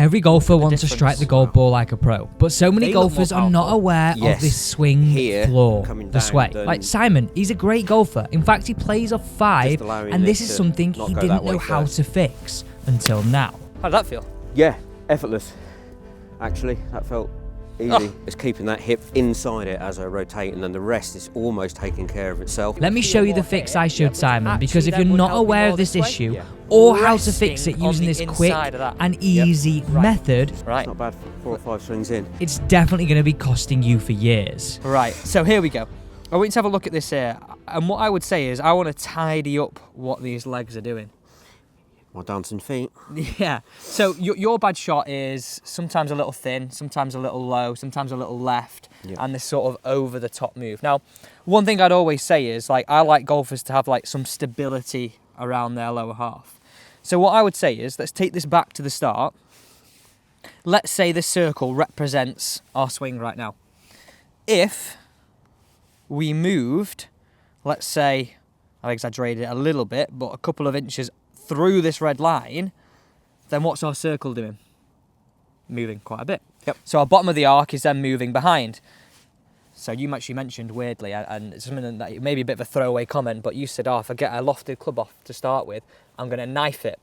Every golfer wants to strike the golf ball like a pro, but so many golfers are not aware of this swing flaw, the sway. Like Simon, he's a great golfer. In fact, he plays off 5, and this is something he didn't know how to fix until now. How did that feel? Yeah, effortless. Actually, that felt easy. It's keeping that hip inside it as I rotate, and then the rest is almost taking care of itself. Let me show you the fix I showed Simon, because if you're not aware of this issue or how to fix it using this quick and easy method, It's not bad for 4 or 5 swings in. it's definitely going to be costing you for years. Right, so here we go. I want you to have a look at this here, and what I would say is I want to tidy up what these legs are doing. My dancing feet. Yeah, so your bad shot is sometimes a little thin, sometimes a little low, sometimes a little left, and this sort of over the top move. Now, one thing I'd always say is, like, I like golfers to have like some stability around their lower half. So what I would say is, let's take this back to the start. Let's say this circle represents our swing right now. If we moved, let's say, I've exaggerated it a little bit, but a couple of inches through this red line, then what's our circle doing? Moving quite a bit. Yep. So our bottom of the arc is then moving behind. So you actually mentioned weirdly, and it's something that maybe a bit of a throwaway comment, but you said, if I get a lofted club off to start with, I'm going to knife it.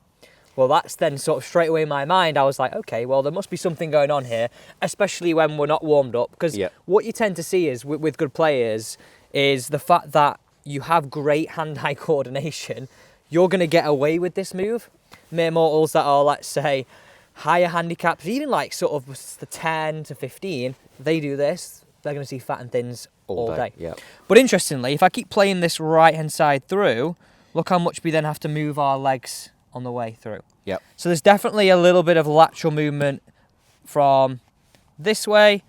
Well, that's then sort of straight away in my mind, I was like, okay, well, there must be something going on here, especially when we're not warmed up. Because what you tend to see is with good players is the fact that you have great hand-eye coordination. You're going to get away with this move. Mere mortals that are, let's say, higher handicaps, even like sort of the 10 to 15, they do this, they're going to see fat and thins all day. Yeah. But interestingly, if I keep playing this right-hand side through, look how much we then have to move our legs on the way through. Yep. So there's definitely a little bit of lateral movement from this way,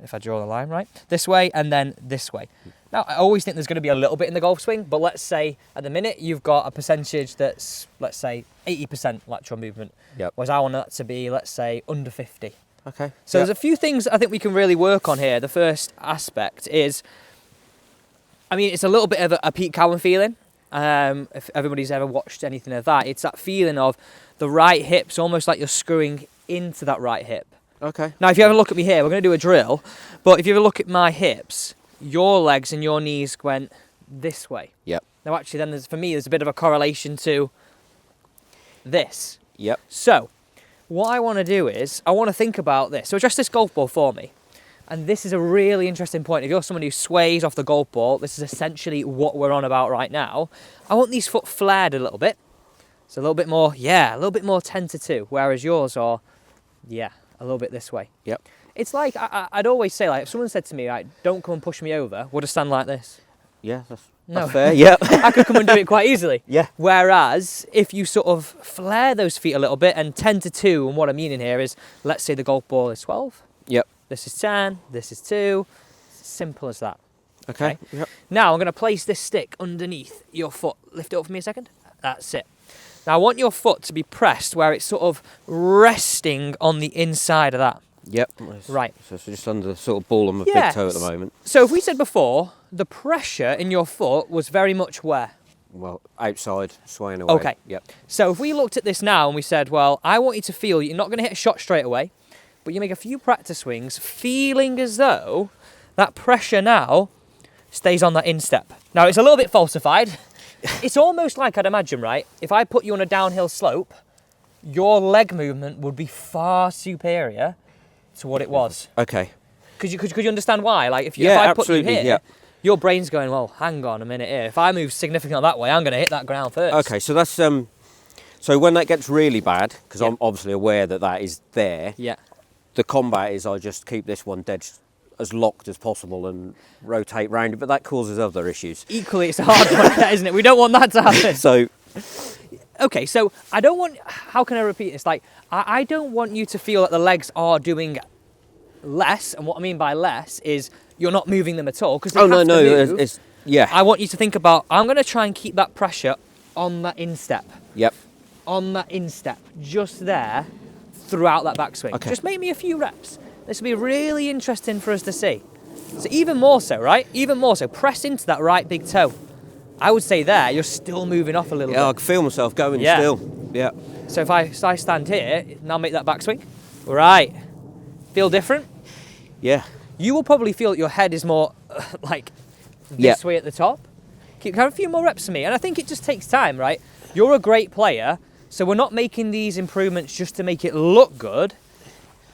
if I draw the line right, this way, and then this way. Now, I always think there's going to be a little bit in the golf swing, but let's say at the minute you've got a percentage that's, let's say, 80% lateral movement, whereas I want that to be, let's say, under 50. Okay. So there's a few things I think we can really work on here. The first aspect is, I mean, it's a little bit of a Pete Cowan feeling. If everybody's ever watched anything of that, it's that feeling of the right hip's almost like you're screwing into that right hip. Okay. Now, if you have a look at me here, we're going to do a drill, but if you have a look at my hips, your legs and your knees went this way. Yep. Now, actually, then for me, there's a bit of a correlation to this. Yep. So, what I want to do is, I want to think about this. So, address this golf ball for me. And this is a really interesting point. If you're someone who sways off the golf ball, this is essentially what we're on about right now. I want these foot flared a little bit. So, a little bit more, a little bit more 10 to 2, whereas yours are, a little bit this way. Yep. It's like, I'd always say, like, if someone said to me, like, don't come and push me over, would I stand like this? Yeah, that's fair. Yeah. I could come and do it quite easily. Yeah. Whereas, if you sort of flare those feet a little bit, and 10 to 2, and what I mean in here is, let's say the golf ball is 12. Yep. This is 10, this is 2. Simple as that. Okay. Yep. Now, I'm going to place this stick underneath your foot. Lift it up for me a second. That's it. Now, I want your foot to be pressed where it's sort of resting on the inside of that. Yep. Right. So it's just under the sort of ball of my big toe at the moment. So if we said before, the pressure in your foot was very much where? Well, outside, swaying away. Okay. Yep. So if we looked at this now and we said, well, I want you to feel you're not going to hit a shot straight away, but you make a few practice swings, feeling as though that pressure now stays on that instep. Now, it's a little bit falsified. It's almost like, I'd imagine, right, if I put you on a downhill slope, your leg movement would be far superior to what it was. Okay. Could you understand why? Like, if I put you here, your brain's going, well, hang on a minute here. If I move significantly that way, I'm going to hit that ground first. Okay, so that's so when that gets really bad, because I'm obviously aware that is there. Yeah. The combat is I just keep this one dead as locked as possible and rotate round it, but that causes other issues. Equally, it's a hard one, isn't it? We don't want that to happen. So. Okay, so I don't want, how can I repeat this? Like, I don't want you to feel that the legs are doing less, and what I mean by less is you're not moving them at all, because they have to move. It's yeah. I want you to think about, I'm going to try and keep that pressure on that instep. Yep. On that instep, just there, throughout that backswing. Okay. Just make me a few reps. This will be really interesting for us to see. So even more so, right? Even more so, press into that right big toe. I would say there, you're still moving off a little bit. Yeah, I can feel myself going still. Yeah. So if I stand here, now make that backswing. Right. Feel different? Yeah. You will probably feel that your head is more like this way at the top. Have a few more reps for me. And I think it just takes time, right? You're a great player, so we're not making these improvements just to make it look good.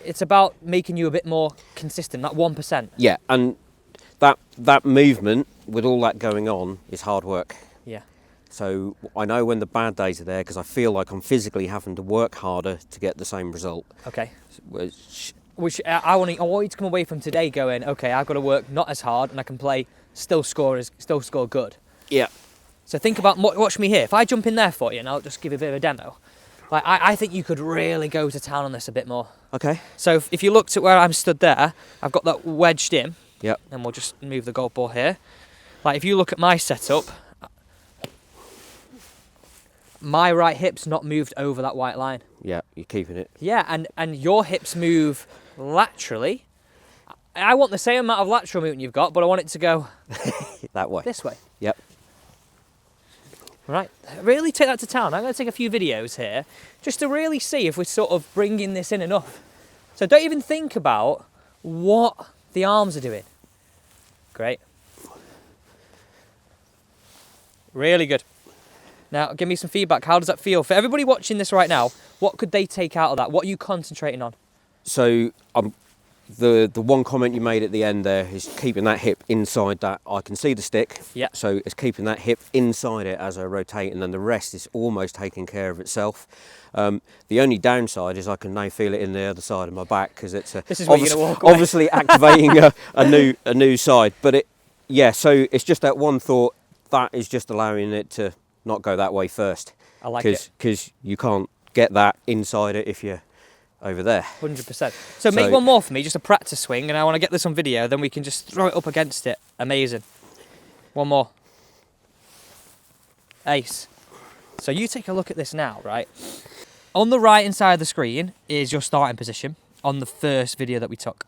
It's about making you a bit more consistent, that 1%. Yeah, and that movement, with all that going on, is hard work. Yeah. So I know when the bad days are there, because I feel like I'm physically having to work harder to get the same result. Okay. Which I want you to come away from today going, okay, I've got to work not as hard and I can still score good. Yeah. So think about, watch me here. If I jump in there for you, and I'll just give you a bit of a demo. Like I think you could really go to town on this a bit more. Okay. So if you looked at where I'm stood there, I've got that wedged in. Yep. And we'll just move the golf ball here. Like if you look at my setup, my right hip's not moved over that white line. Yeah, you're keeping it. Yeah, and your hips move laterally. I want the same amount of lateral movement you've got, but I want it to go that way. This way. Yep. Right, really take that to town. I'm going to take a few videos here just to really see if we're sort of bringing this in enough. So don't even think about what the arms are doing. Great. Really good. Now, give me some feedback. How does that feel? For everybody watching this right now, what could they take out of that? What are you concentrating on? So the one comment you made at the end there is keeping that hip inside that. I can see the stick. Yeah. So it's keeping that hip inside it as I rotate, and then the rest is almost taking care of itself. The only downside is I can now feel it in the other side of my back because it's obviously activating a new side. But so it's just that one thought that is just allowing it to not go that way first. I like it. Because you can't get that inside it if you're over there. 100%. So make one more for me, just a practice swing, and I want to get this on video, then we can just throw it up against it. Amazing. One more. Ace. So you take a look at this now, right? On the right hand side of the screen is your starting position on the first video that we took.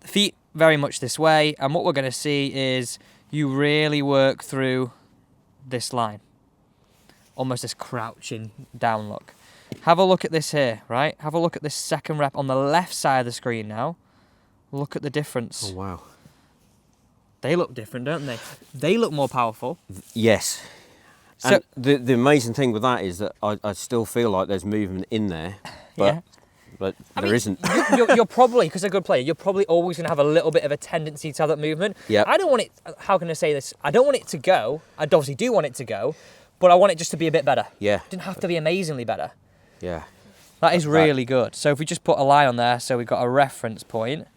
The feet very much this way, and what we're going to see is you really work through this line. Almost this crouching down look. Have a look at this here, right? Have a look at this second rep on the left side of the screen now. Look at the difference. Oh, wow. They look different, don't they? They look more powerful. Yes. So and the amazing thing with that is that I still feel like there's movement in there, but there isn't. You're probably, because you're a good player, you're probably always going to have a little bit of a tendency to have that movement. Yeah. I don't want it, how can I say this? I don't want it to go. I obviously do want it to go, but I want it just to be a bit better. Yeah. It didn't have to be amazingly better. Yeah. That is really good. So if we just put a line on there, so we've got a reference point.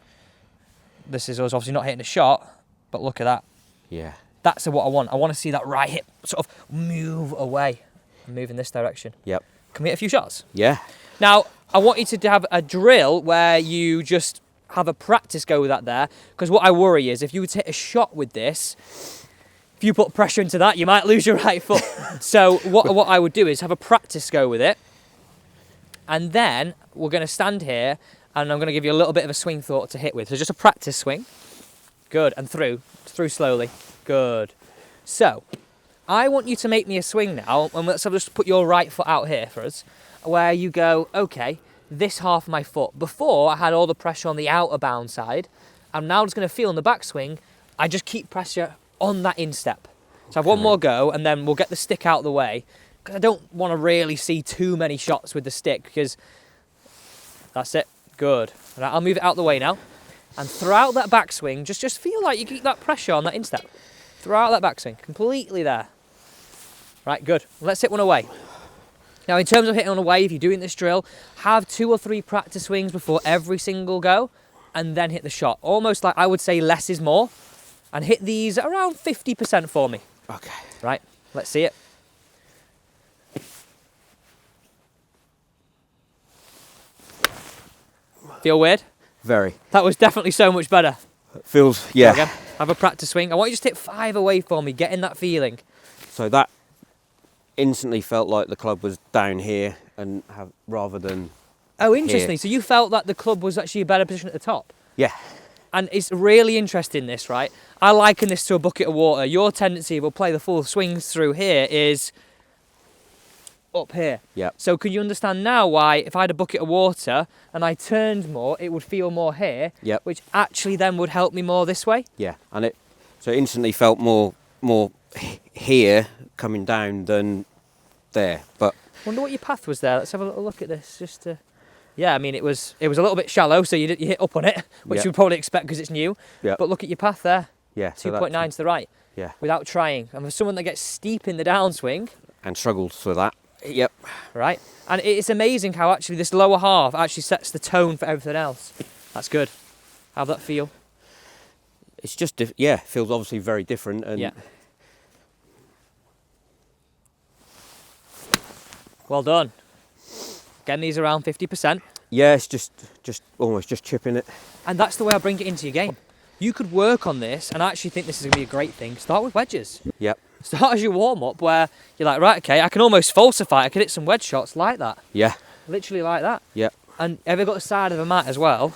This is us obviously not hitting a shot, but look at that. Yeah. That's what I want. I want to see that right hip sort of move away and move in this direction. Yep. Can we hit a few shots? Yeah. Now, I want you to have a drill where you just have a practice go with that there, because what I worry is if you were to hit a shot with this, if you put pressure into that, you might lose your right foot. So what I would do is have a practice go with it, and then we're going to stand here, and I'm going to give you a little bit of a swing thought to hit with. So just a practice swing. Good, and through slowly. Good. So, I want you to make me a swing now, and let's just put your right foot out here for us, where you go, okay, this half of my foot. Before, I had all the pressure on the outer bound side. I'm now just going to feel in the backswing, I just keep pressure on that instep. So I have one more go, and then we'll get the stick out of the way, because I don't want to really see too many shots with the stick, because that's it. Good. Right, I'll move it out of the way now. And throughout that backswing, just feel like you keep that pressure on that instep. Throughout that backswing, completely there. Right, good. Let's hit one away. Now, in terms of hitting on away, if you're doing this drill, have 2 or 3 practice swings before every single go, and then hit the shot. Almost like I would say less is more, and hit these around 50% for me. Okay. Right, let's see it. Feel weird? Very. That was definitely so much better. Feels, yeah. Again, have a practice swing. I want you to just hit 5 away for me, getting that feeling. So that instantly felt like the club was down here and rather than interesting. here. So you felt that the club was actually a better position at the top? Yeah. And it's really interesting this, right? I liken this to a bucket of water. Your tendency, we'll play the full swings through here, is up here. Yeah. So can you understand now why if I had a bucket of water and I turned more, it would feel more here, Yep. which actually then would help me more this way? Yeah, and it instantly felt more here coming down than there. But Wonder what your path was there. Let's have a little look at this. Just to, yeah, I mean it was a little bit shallow, so you hit up on it, which Yep. you would probably expect because it's new. Yep. But look at your path there. Yeah, 2.9 to the right. Yeah. Without trying. And for someone that gets steep in the downswing. And struggles for that. Yep. Right. And it's amazing how actually this lower half actually sets the tone for everything else. That's good. How'd that feel? It's just, yeah, feels obviously very different. And yeah. Well done. Getting these around 50%. Yeah, it's just almost just chipping it. And that's the way I bring it into your game. You could work on this, and I actually think this is going to be a great thing. Start with wedges. Yep. Start as your warm-up where you're like, right, okay, I can almost falsify. I can hit some wedge shots like that. Yeah. Literally like that. Yep. And have you got the side of a mat as well?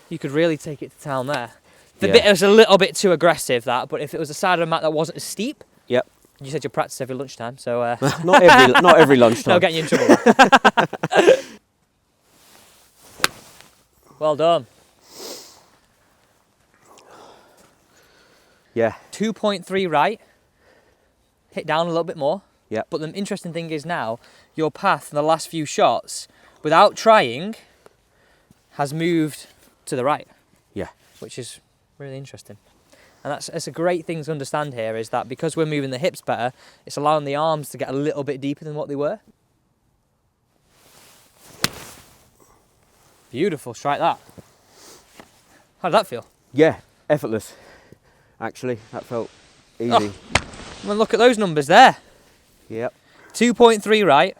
You could really take it to town there. The bit was a little bit too aggressive, that, but if it was a side of a mat that wasn't as steep. Yep. You said you practice every lunchtime, so... not every lunchtime. No, getting you in trouble. Well done. Yeah. 2.3 right. Hit down a little bit more. Yeah. But the interesting thing is now, your path in the last few shots, without trying, has moved to the right. Yeah. Which is really interesting. And that's a great thing to understand here, is that because we're moving the hips better, it's allowing the arms to get a little bit deeper than what they were. Beautiful, strike that. How did that feel? Yeah, effortless. Actually, that felt easy. Oh, well, look at those numbers there. Yep. 2.3 right.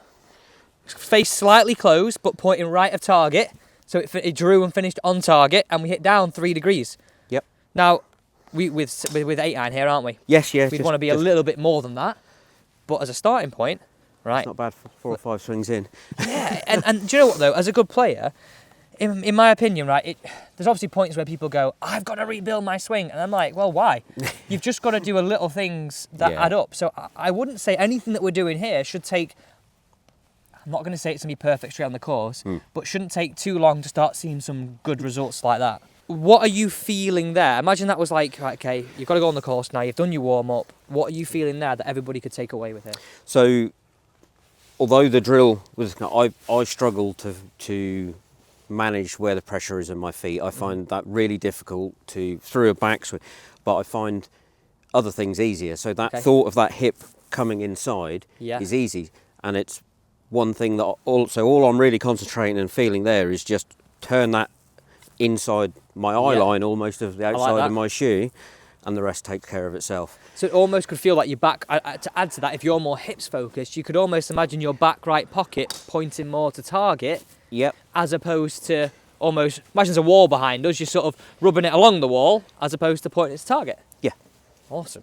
Face slightly closed, but pointing right of target. So it drew and finished on target, and we hit down 3 degrees. Yep. Now, we with 8 iron here, aren't we? Yes, yes. We'd want to be a little bit more than that. But as a starting point, right. It's not bad for 4 or 5 swings in. Yeah, and do you know what though? As a good player, in my opinion, right, there's obviously points where people go, I've got to rebuild my swing. And I'm like, well, why? You've just got to do a little things that add up. So I wouldn't say anything that we're doing here should take, I'm not going to say it's going to be perfect straight on the course, but shouldn't take too long to start seeing some good results like that. What are you feeling there? Imagine that was like, right, okay, you've got to go on the course now, you've done your warm-up. What are you feeling there that everybody could take away with here? So, although the drill was, I struggled to manage where the pressure is in my feet. I find that really difficult through a backswing, but I find other things easier. So that thought of that hip coming inside is easy, and it's one thing that all I'm really concentrating and feeling there is just turn that inside my eye line almost of the outside of my shoe, and the rest takes care of itself. So it almost could feel like your back, to add to that, if you're more hips focused, you could almost imagine your back right pocket pointing more to target. Yep. As opposed to almost, imagine there's a wall behind us, you're sort of rubbing it along the wall as opposed to pointing it to target. Yeah. Awesome.